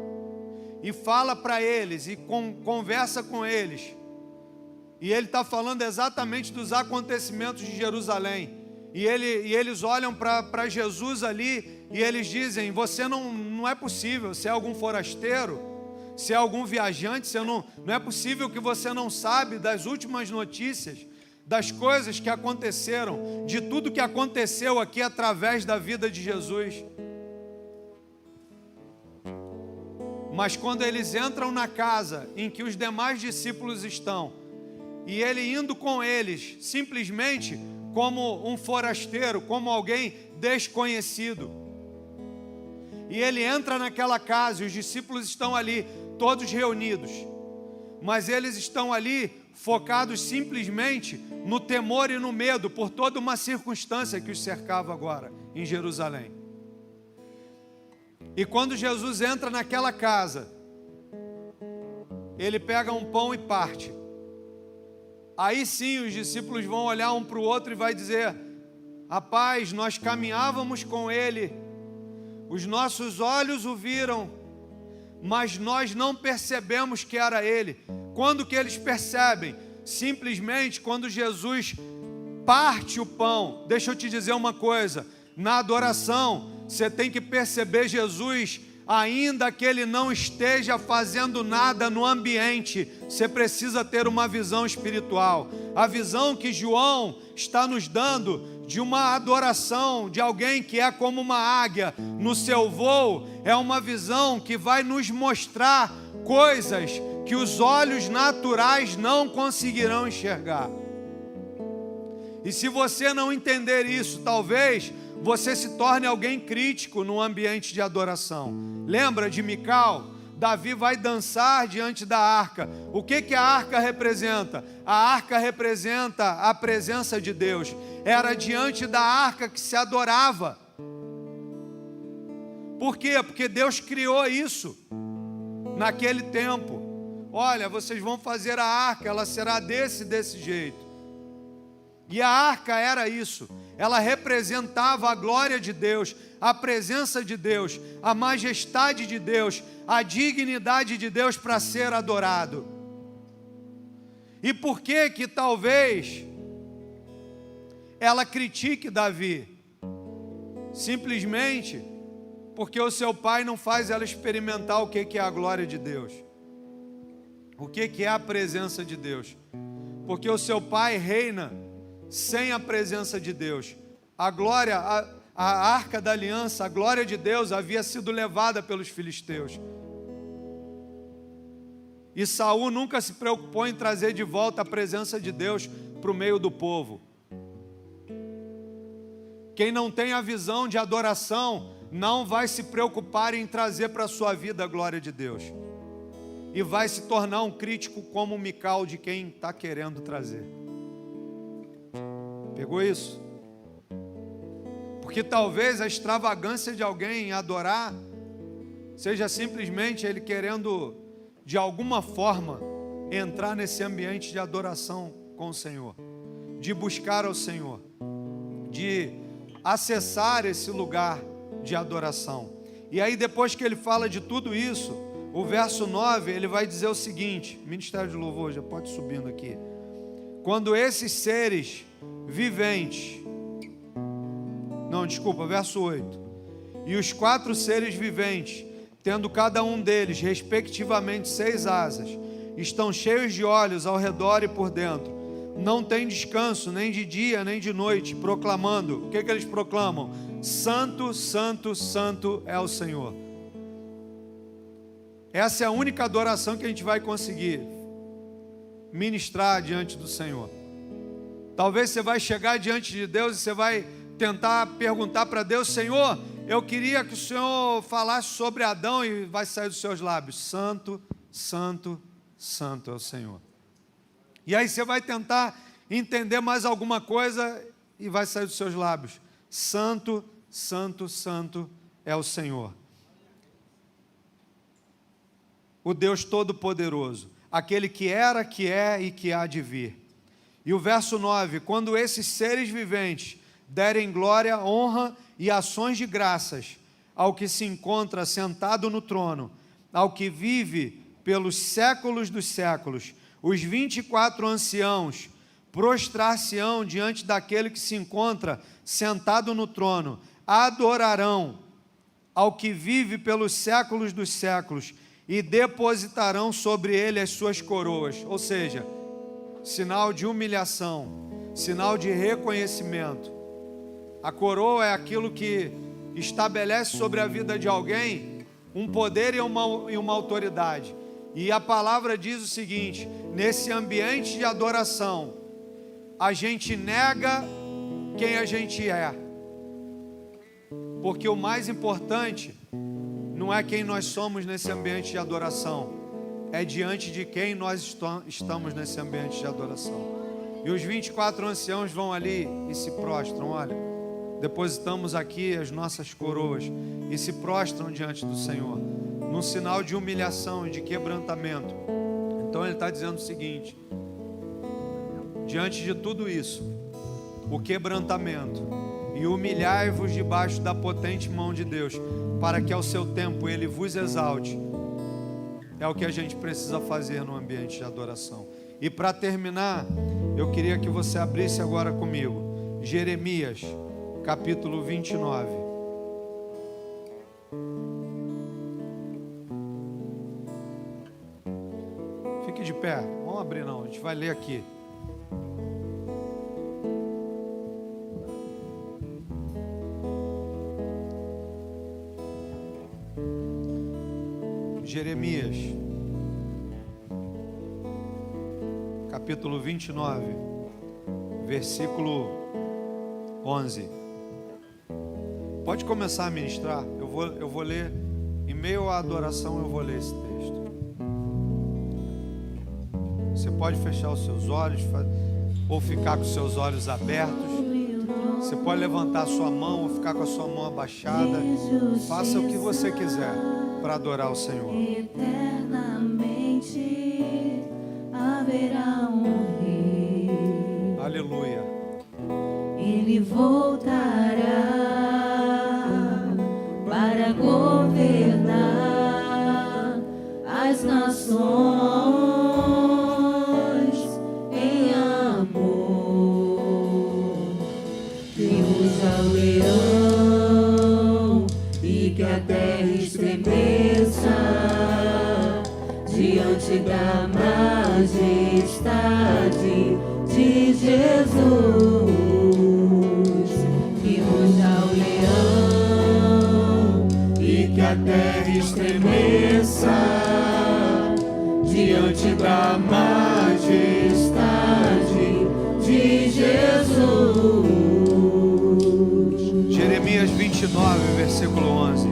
e fala para eles e conversa com eles. E ele está falando exatamente dos acontecimentos de Jerusalém. E eles olham para Jesus ali e eles dizem: você não é possível, você é algum forasteiro, você é algum viajante, não é possível que você não sabe das últimas notícias, das coisas que aconteceram, de tudo que aconteceu aqui através da vida de Jesus. Mas quando eles entram na casa em que os demais discípulos estão, e ele indo com eles, simplesmente como um forasteiro, como alguém desconhecido, e ele entra naquela casa e os discípulos estão ali, todos reunidos, mas eles estão ali focados simplesmente no temor e no medo por toda uma circunstância que os cercava agora em Jerusalém. E quando Jesus entra naquela casa, ele pega um pão e parte. Aí sim os discípulos vão olhar um para o outro e vai dizer: rapaz, nós caminhávamos com ele, os nossos olhos o viram, mas nós não percebemos que era ele. Quando que eles percebem? Simplesmente quando Jesus parte o pão. Deixa eu te dizer uma coisa: na adoração você tem que perceber Jesus, ainda que ele não esteja fazendo nada no ambiente. Você precisa ter uma visão espiritual. A visão que João está nos dando de uma adoração, de alguém que é como uma águia no seu voo, é uma visão que vai nos mostrar coisas que os olhos naturais não conseguirão enxergar. E se você não entender isso, talvez você se torne alguém crítico no ambiente de adoração. Lembra de Mical? Davi vai dançar diante da arca. O que a arca representa? A arca representa a presença de Deus. Era diante da arca que se adorava. Por quê? Porque Deus criou isso naquele tempo. Olha, vocês vão fazer a arca, ela será desse jeito. E a arca era isso. Ela representava a glória de Deus, a presença de Deus, a majestade de Deus, a dignidade de Deus para ser adorado. E por que talvez ela critique Davi? Simplesmente porque o seu pai não faz ela experimentar o que é a glória de Deus, o que é a presença de Deus. Porque o seu pai reina sem a presença de Deus. a glória, a arca da aliança, a glória de Deus havia sido levada pelos filisteus. E Saul nunca se preocupou em trazer de volta a presença de Deus para o meio do povo. Quem não tem a visão de adoração não vai se preocupar em trazer para a sua vida a glória de Deus. E vai se tornar um crítico como o Mical de quem está querendo trazer. Pegou isso? Porque talvez a extravagância de alguém em adorar seja simplesmente ele querendo, de alguma forma, entrar nesse ambiente de adoração com o Senhor, de buscar ao Senhor, de acessar esse lugar de adoração. E aí, depois que ele fala de tudo isso, o verso 9, ele vai dizer o seguinte, Ministério de Louvor, já pode ir subindo aqui. Quando esses seres viventes, verso 8. E os 4 seres viventes, tendo cada um deles, respectivamente, 6 asas, estão cheios de olhos ao redor e por dentro. Não tem descanso, nem de dia, nem de noite, proclamando. O que eles proclamam? Santo, santo, santo é o Senhor. Essa é a única adoração que a gente vai conseguir ministrar diante do Senhor. Talvez você vai chegar diante de Deus e você vai tentar perguntar para Deus: Senhor, eu queria que o Senhor falasse sobre Adão, e vai sair dos seus lábios: Santo, santo, santo é o Senhor. E aí você vai tentar entender mais alguma coisa e vai sair dos seus lábios: Santo, santo, santo é o Senhor. O Deus Todo-Poderoso, aquele que era, que é e que há de vir. E o verso 9: quando esses seres viventes derem glória, honra e ações de graças ao que se encontra sentado no trono, ao que vive pelos séculos dos séculos, os 24 anciãos prostrar-se-ão diante daquele que se encontra sentado no trono, adorarão ao que vive pelos séculos dos séculos e depositarão sobre ele as suas coroas. Ou seja, sinal de humilhação, sinal de reconhecimento. A coroa é aquilo que estabelece sobre a vida de alguém um poder e uma autoridade. E a palavra diz o seguinte: nesse ambiente de adoração, a gente nega quem a gente é. Porque o mais importante não é quem nós somos nesse ambiente de adoração, é diante de quem nós estamos nesse ambiente de adoração. E os 24 anciãos vão ali e se prostram. Olha, depositamos aqui as nossas coroas e se prostram diante do Senhor, num sinal de humilhação e de quebrantamento. Então ele está dizendo o seguinte: diante de tudo isso, o quebrantamento, e humilhai-vos debaixo da potente mão de Deus, para que ao seu tempo Ele vos exalte. É o que a gente precisa fazer no ambiente de adoração. E para terminar, eu queria que você abrisse agora comigo Jeremias, capítulo 29. Fique de pé, vamos abrir não, a gente vai ler aqui. Jeremias, capítulo 29, versículo 11. Pode começar a ministrar, eu vou ler, em meio à adoração eu vou ler esse texto. Você pode fechar os seus olhos, ou ficar com os seus olhos abertos. Você pode levantar a sua mão, ou ficar com a sua mão abaixada. Faça o que você quiser para adorar o Senhor. Eternamente haverá um rei. Aleluia. Ele voltará para governar as nações em amor. Deus ao leão e que a terra estremeça diante da majestade de Jesus, que leão e que a terra estremeça diante da majestade de Jesus. Jeremias 29, versículo 11.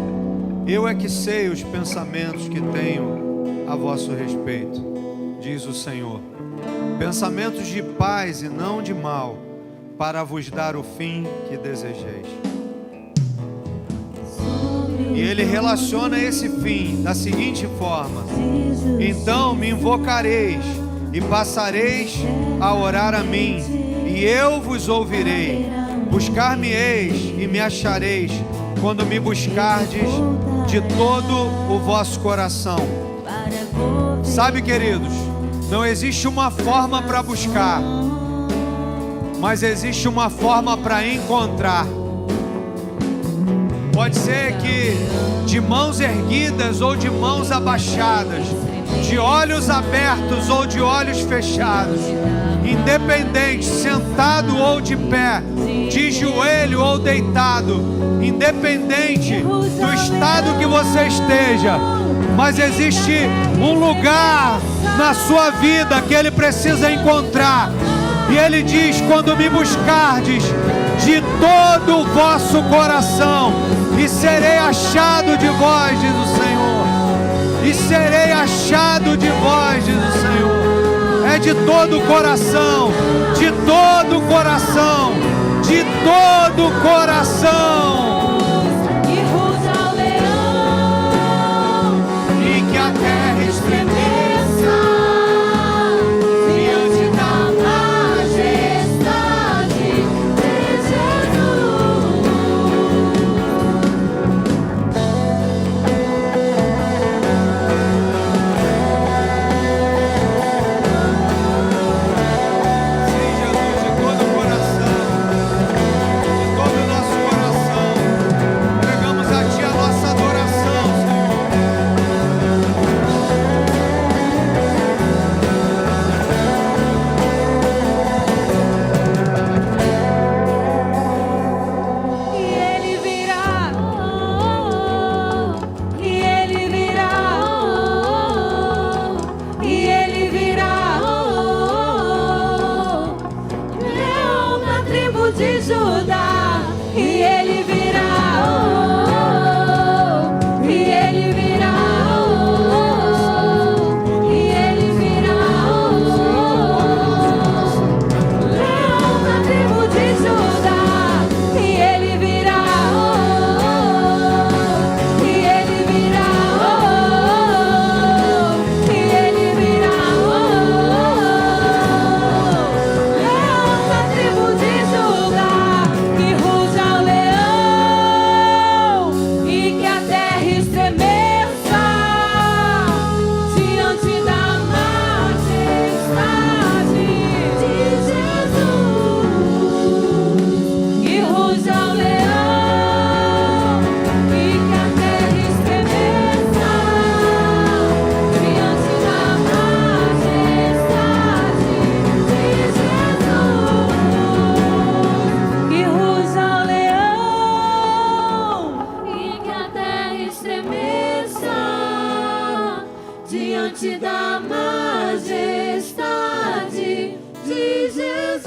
Eu é que sei os pensamentos que tenho a vosso respeito, diz o Senhor. Pensamentos de paz e não de mal, para vos dar o fim que desejeis. E ele relaciona esse fim da seguinte forma: então me invocareis e passareis a orar a mim, e eu vos ouvirei. Buscar-me-eis e me achareis, quando me buscardes de todo o vosso coração. Sabe, queridos, não existe uma forma para buscar, mas existe uma forma para encontrar. Pode ser que de mãos erguidas ou de mãos abaixadas, de olhos abertos ou de olhos fechados, independente, sentado ou de pé, de joelho ou deitado, independente do estado que você esteja, mas existe um lugar na sua vida que ele precisa encontrar. E ele diz: quando me buscardes de todo o vosso coração, e serei achado de vós, diz o Senhor. E serei achado de vós, diz o Senhor. É de todo o coração, de todo o coração, de todo o coração. E ruja o leão, e que a terra estremeça diante da majestade de Jesus. Sim, Jesus, de todo o coração, de todo o nosso coração, entregamos a Ti a nossa adoração, Senhor. E ele virá, e ele virá, e ele virá, leão da tribo de Judá, e ele virá, e ele virá, e ele virá, leão da tribo de Judá, e ele virá, e ele virá, e ele virá, leão da tribo de Judá, que ruja o leão, e que a terra estremeça diante da majestade de Jesus. Que ruja o leão, e que a terra estremeça diante da majestade de Jesus. Que ruja o leão, e que a terra estremeça diante da majestade de Jesus.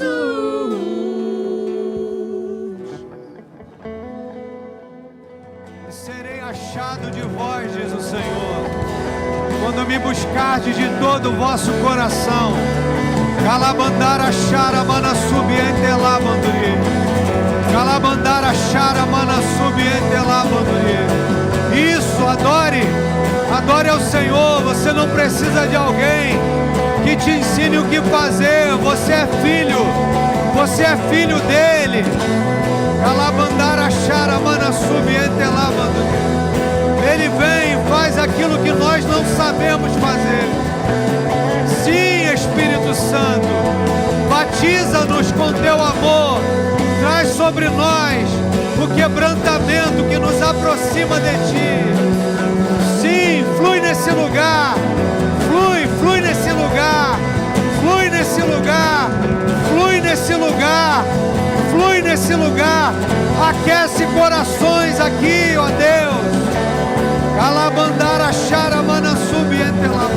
E serei achado de vós, diz o Senhor, quando me buscardes de todo o vosso coração. Calabandara chara mana subiente lavanduri. Calabandara chara mana subiente lavanduri. Isso, adore. Adore ao Senhor. Você não precisa de alguém que te ensine o que fazer. Você é filho. Você é filho dele. Calabandara chara mana subiente lavanduri. Ele vem e faz aquilo que nós não sabemos fazer. Sim, Espírito Santo, batiza-nos com teu amor, traz sobre nós o quebrantamento que nos aproxima de ti. Sim, flui nesse lugar, flui nesse lugar, flui nesse lugar, flui nesse lugar, flui nesse lugar. A aquece corações aqui, ó Deus. Calabandara chara mana subiente lá.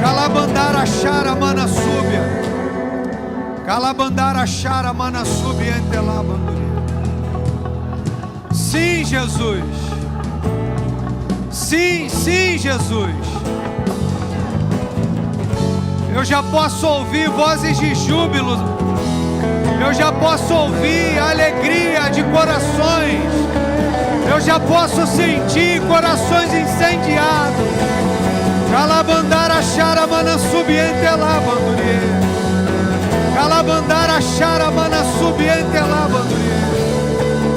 Calabandara chara mana subia. Calabandara chara mana subiente lá. Sim, Jesus. Sim, sim, Jesus. Eu já posso ouvir vozes de júbilo. Eu já posso ouvir a alegria de corações. Eu já posso sentir corações incendiados. Calabandara chara mana subiente lá, bandurie. Calabandara chara mana subiente lá, bandurie.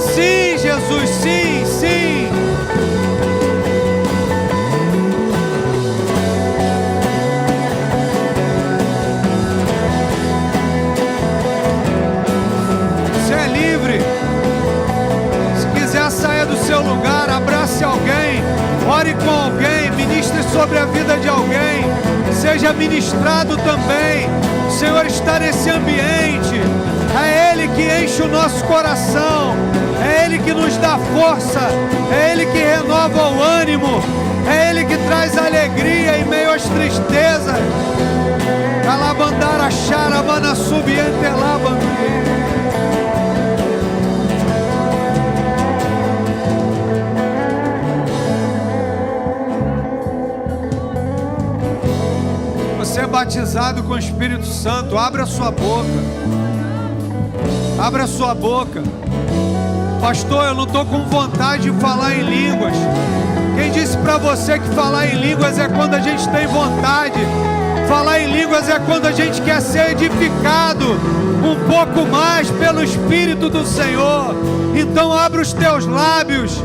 Sim, Jesus, sim, sim. Você é livre. Se quiser sair do seu lugar, abrace alguém, ore com alguém, ministre sobre a vida de alguém, seja ministrado também. O Senhor está nesse ambiente. É Ele que enche o nosso coração, é Ele que nos dá força, é Ele que renova o ânimo, é Ele que traz alegria em meio às tristezas. Calabandara chara mana subiente lá, bandurie. Você é batizado com o Espírito Santo, abra a sua boca. Abra a sua boca. Pastor, eu não estou com vontade de falar em línguas. Quem disse para você que falar em línguas é quando a gente tem vontade? Falar em línguas é quando a gente quer ser edificado um pouco mais pelo Espírito do Senhor. Então abra os teus lábios.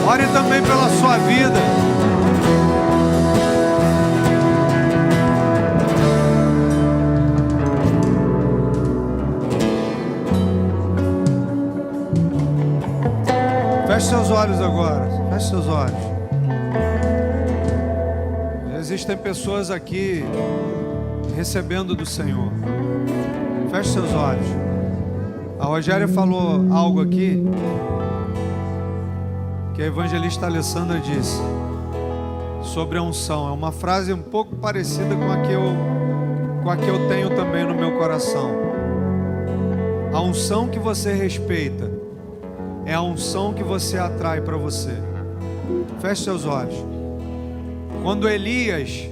Ore também pela sua vida. Feche seus olhos agora. Feche seus olhos. Existem pessoas aqui recebendo do Senhor. Feche seus olhos. A Rogéria falou algo aqui que a evangelista Alessandra disse sobre a unção. É uma frase um pouco parecida com a que eu tenho também no meu coração. A unção que você respeita é a unção que você atrai para você. Feche seus olhos. Quando Elias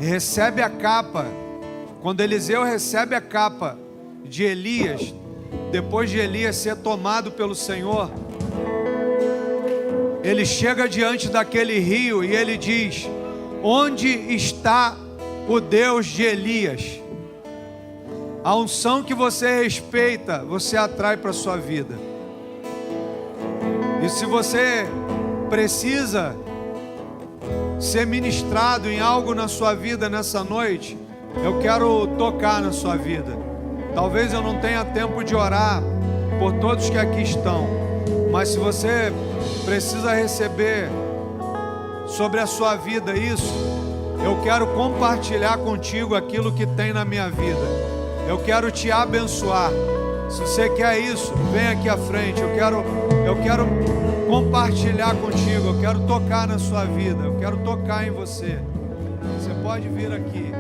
recebe a capa, quando Eliseu recebe a capa de Elias, depois de Elias ser tomado pelo Senhor, ele chega diante daquele rio e ele diz: onde está o Deus de Elias? A unção que você respeita, você atrai para a sua vida. E se você precisa ser ministrado em algo na sua vida nessa noite, eu quero tocar na sua vida. Talvez eu não tenha tempo de orar por todos que aqui estão, mas se você precisa receber sobre a sua vida isso, eu quero compartilhar contigo aquilo que tem na minha vida. Eu quero te abençoar. Se você quer isso, vem aqui à frente. Eu quero compartilhar contigo. Eu quero tocar na sua vida. Eu quero tocar em você. Você pode vir aqui.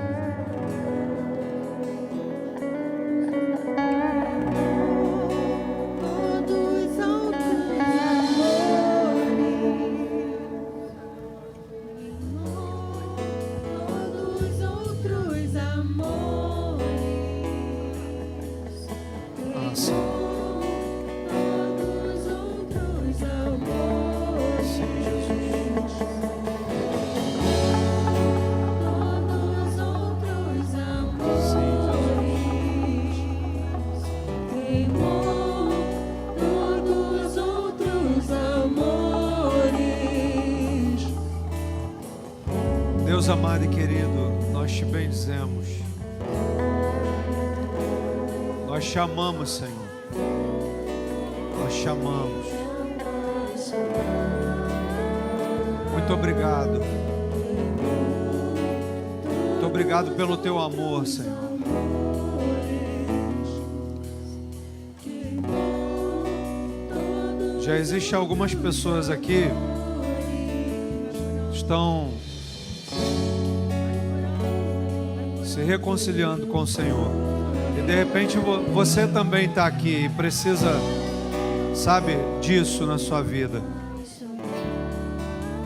Deus amado e querido, nós te bendizemos. Nós te amamos, Senhor. Nós te amamos. Muito obrigado. Muito obrigado pelo teu amor, Senhor. Já existem algumas pessoas aqui que estão se reconciliando com o Senhor. E de repente você também está aqui e precisa, sabe, disso na sua vida.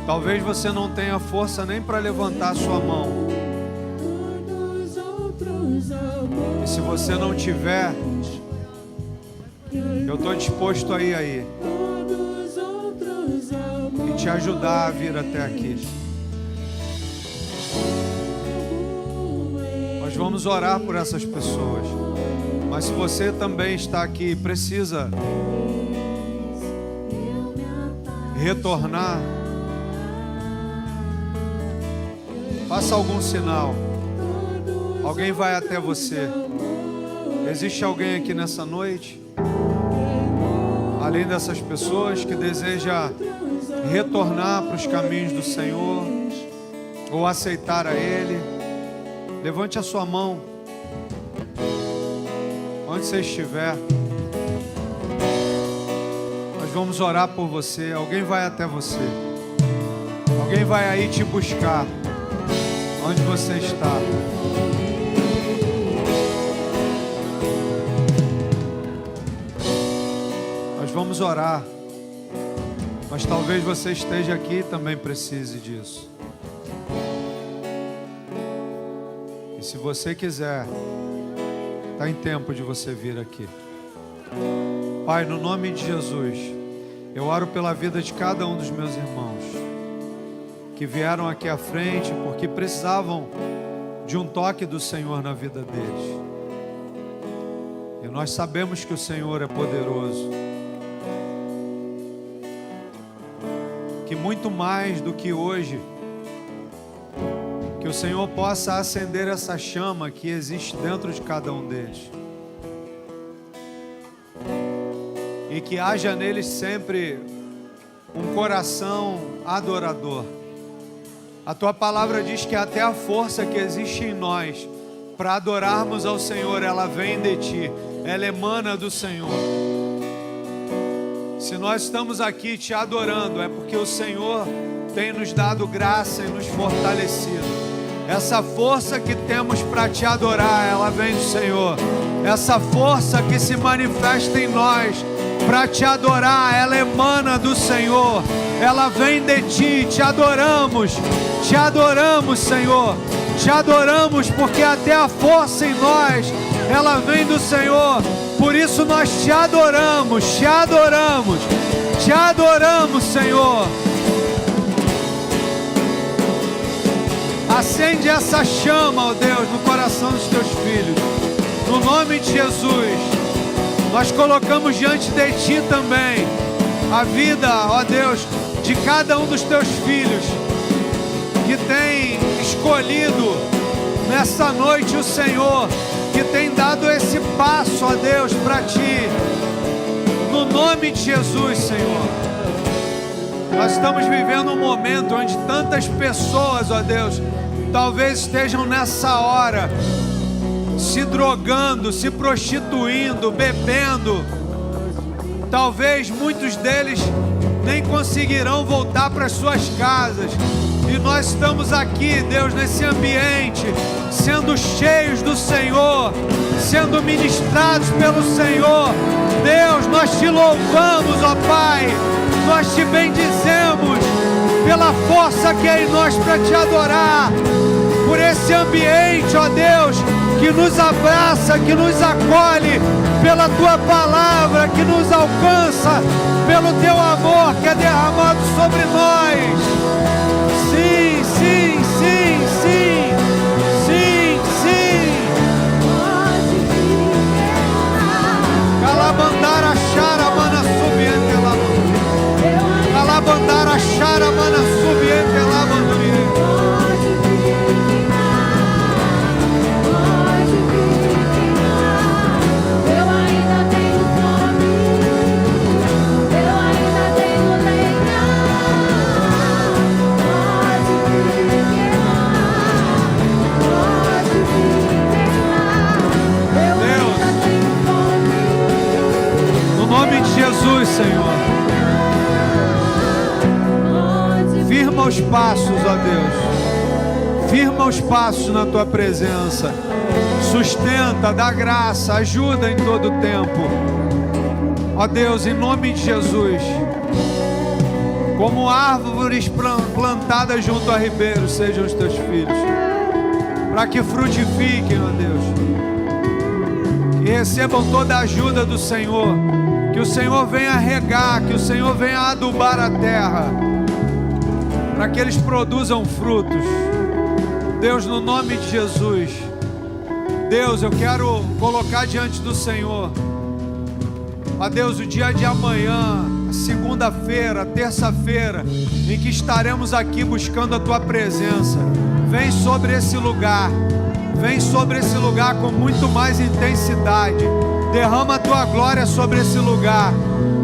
Talvez você não tenha força nem para levantar a sua mão. E se você não tiver, eu estou disposto a ir aí e te ajudar a vir até aqui. Nós vamos orar por essas pessoas. Mas se você também está aqui e precisa retornar, faça algum sinal. Alguém vai até você. Existe alguém aqui nessa noite, além dessas pessoas, que deseja retornar para os caminhos do Senhor ou aceitar a Ele? Levante a sua mão. Onde você estiver, nós vamos orar por você. Alguém vai até você. Alguém vai aí te buscar onde você está. Nós vamos orar, mas talvez você esteja aqui e também precise disso. E se você quiser, está em tempo de você vir aqui. Pai, no nome de Jesus, eu oro pela vida de cada um dos meus irmãos que vieram aqui à frente porque precisavam de um toque do Senhor na vida deles. E nós sabemos que o Senhor é poderoso, que muito mais do que hoje, que o Senhor possa acender essa chama que existe dentro de cada um deles. E que haja neles sempre um coração adorador. A tua palavra diz que até a força que existe em nós para adorarmos ao Senhor, ela vem de ti, ela emana do Senhor. Se nós estamos aqui te adorando, é porque o Senhor tem nos dado graça e nos fortalecido. Essa força que temos para te adorar, ela vem do Senhor. Essa força que se manifesta em nós para te adorar, ela emana do Senhor. Ela vem de ti, te adoramos, Senhor. Te adoramos porque até a força em nós, ela vem do Senhor. Por isso nós te adoramos, Senhor. Acende essa chama, ó Deus, no coração dos teus filhos. No nome de Jesus, nós colocamos diante de ti também a vida, ó Deus, de cada um dos teus filhos que tem escolhido nessa noite o Senhor, que tem dado esse passo, ó Deus, para ti. No nome de Jesus, Senhor. Nós estamos vivendo um momento onde tantas pessoas, ó Deus, talvez estejam nessa hora se drogando, se prostituindo, bebendo. Talvez muitos deles nem conseguirão voltar para suas casas. E nós estamos aqui, Deus, nesse ambiente, sendo cheios do Senhor, sendo ministrados pelo Senhor. Deus, nós te louvamos, ó Pai. Nós te bendizemos pela força que é em nós para te adorar. Por esse ambiente, ó Deus, que nos abraça, que nos acolhe, pela tua palavra que nos alcança, pelo teu amor que é derramado sobre nós. Sim, sim, sim, sim, sim, sim. Calabandara chara mana subiente lá. Calabandara chara mana subiente lá. passos, ó Deus. Firma os passos na tua presença. Sustenta, dá graça, ajuda em todo o tempo. Ó Deus, em nome de Jesus. Como árvores plantadas junto a ribeiros, sejam os teus filhos. Para que frutifiquem, ó Deus. Que recebam toda a ajuda do Senhor. Que o Senhor venha regar, que o Senhor venha adubar a terra, para que eles produzam frutos. Deus, no nome de Jesus. Deus, eu quero colocar diante do Senhor, ó Deus, o dia de amanhã, a segunda-feira, a terça-feira, em que estaremos aqui buscando a Tua presença. Vem sobre esse lugar. Vem sobre esse lugar com muito mais intensidade. Derrama a Tua glória sobre esse lugar.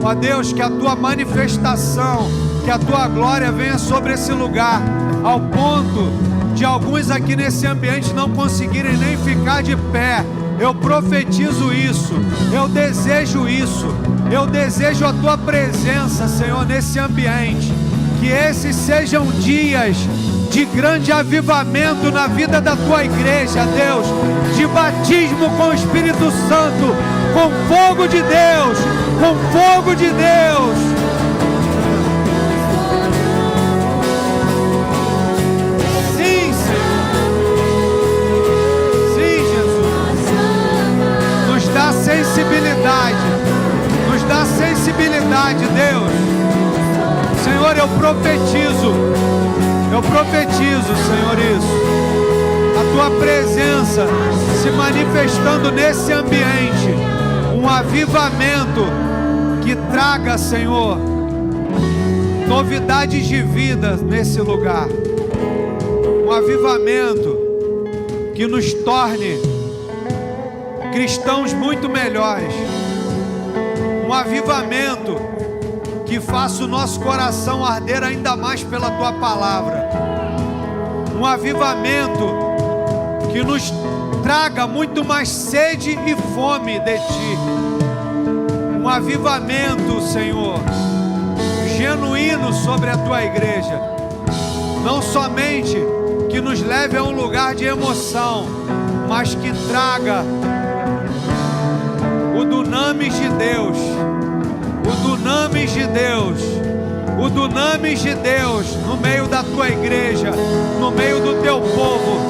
Ó Deus, que a Tua manifestação, que a Tua glória venha sobre esse lugar, ao ponto de alguns aqui nesse ambiente não conseguirem nem ficar de pé. Eu profetizo isso, eu desejo isso. Eu desejo a Tua presença, Senhor, nesse ambiente. Que esses sejam dias de grande avivamento na vida da Tua igreja, Deus, de batismo com o Espírito Santo, com fogo de Deus, com fogo de Deus. Sim, Senhor. Sim, Jesus. Nos dá sensibilidade, Deus. Senhor, eu profetizo, Senhor, isso. A Tua presença se manifestando nesse ambiente. Um avivamento que traga, Senhor, novidades de vida nesse lugar. Um avivamento que nos torne cristãos muito melhores. Um avivamento que faça o nosso coração arder ainda mais pela Tua palavra. Um avivamento que nos traga muito mais sede e fome de Ti. Um avivamento, Senhor, genuíno sobre a Tua igreja. Não somente que nos leve a um lugar de emoção, mas que traga o dunamis de Deus. O dunamis de Deus, o dunamis de Deus no meio da Tua igreja, no meio do Teu povo.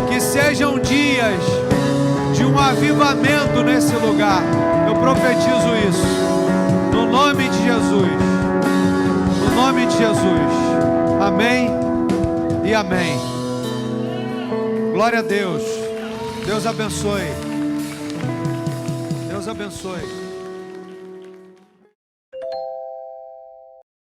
Que sejam dias de um avivamento nesse lugar. Eu profetizo isso no nome de Jesus, no nome de Jesus. Amém e amém. Glória a Deus. Deus abençoe. Deus abençoe.